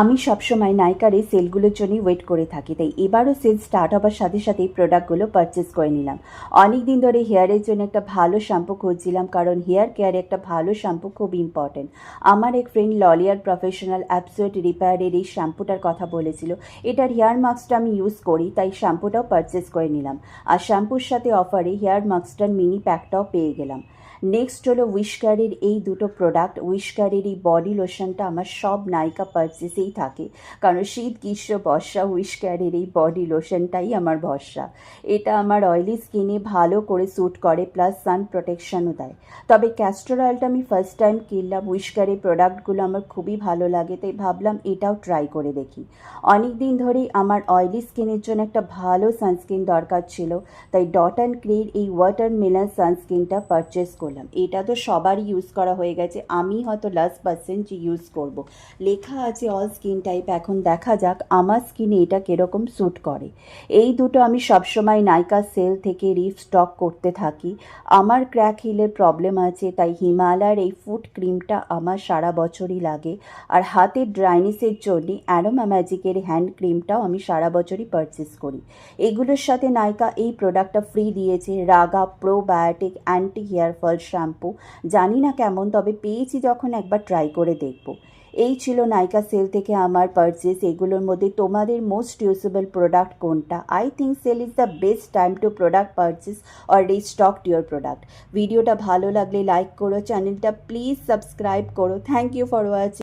আমি সবসময় নাইকার এই সেলগুলোর জন্যই ওয়েট করে থাকি, তাই এবারও সেল স্টার্ট হবার সাথে সাথেই প্রোডাক্টগুলো পারচেস করে নিলাম। অনেক দিন ধরে হেয়ারের জন্য একটা ভালো শ্যাম্পু খুঁজছিলাম, কারণ হেয়ার কেয়ারে একটা ভালো শ্যাম্পু খুব ইম্পর্টেন্ট। আমার এক ফ্রেন্ড লরিয়াল প্রফেশনাল অ্যাবসোলিউট রিপেয়ারের এই শ্যাম্পুটার কথা বলেছিল। এটার হেয়ার মাস্কটা আমি ইউজ করি, তাই শ্যাম্পুটাও পারচেস করে নিলাম। আর শ্যাম্পুর সাথে অফারে হেয়ার মাস্কটার মিনি প্যাকটাও পেয়ে গেলাম। নেক্সট হলো উইশকারের এই দুটো প্রোডাক্ট। উইশকারের এই বডি লোশনটা আমার সব নাইকা পারচেসেই থাকে, কারণ শীত গ্রীষ্ম বর্ষা উইশকারের এই বডি লোশনটাই আমার ভরসা। এটা আমার অয়েলি স্কিনে ভালো করে স্যুট করে, প্লাস সান প্রোটেকশনও দেয়। তবে ক্যাস্টর অয়েলটা আমি ফার্স্ট টাইম কিনলাম। উইশকারের প্রোডাক্টগুলো আমার খুবই ভালো লাগে, তাই ভাবলাম এটাও ট্রাই করে দেখি। অনেক দিন ধরেই আমার অয়েলি স্কিনের জন্য একটা ভালো সানস্ক্রিন দরকার ছিল, তাই ডট অ্যান্ড ক্রের এই ওয়াটারমেলন সানস্ক্রিনটা পারচেস করলাম। এটা তো সবারই ইউজ করা হয়ে গেছে, আমি হয়তো লাস্ট পার্সেন্ট যে ইউজ করব। লেখা আছে অল স্কিন টাইপ, এখন দেখা যাক আমার স্কিনে এটা কীরকম স্যুট করে। এই দুটো আমি সবসময় নাইকা সেল থেকে রিস্টক করতে থাকি। আমার ক্র্যাক হিলের প্রবলেম আছে, তাই হিমালয়ের এই ফুট ক্রিমটা আমার সারা বছরই লাগে। আর হাতের ড্রাইনেসের জন্য অ্যারোমা ম্যাজিকের হ্যান্ড ক্রিমটাও আমি সারা বছরই পারচেস করি। এগুলোর সাথে নাইকা এই প্রোডাক্টটা ফ্রি দিয়েছে, Raaga probiotic anti hair fall shampoo. জানি না কেমন, তবে পেয়েছি যখন একবার ট্রাই করে দেখব। এই ছিল নাইকা সেল থেকে আমার পারচেস। এগুলোর মধ্যে তোমাদের মোস্ট ইউজেবল প্রোডাক্ট কোনটা? I think sale is the best time to product purchase or restock your product. ভিডিওটা ভালো লাগলে লাইক করো, চ্যানেলটা প্লিজ সাবস্ক্রাইব করো। Thank you for watching.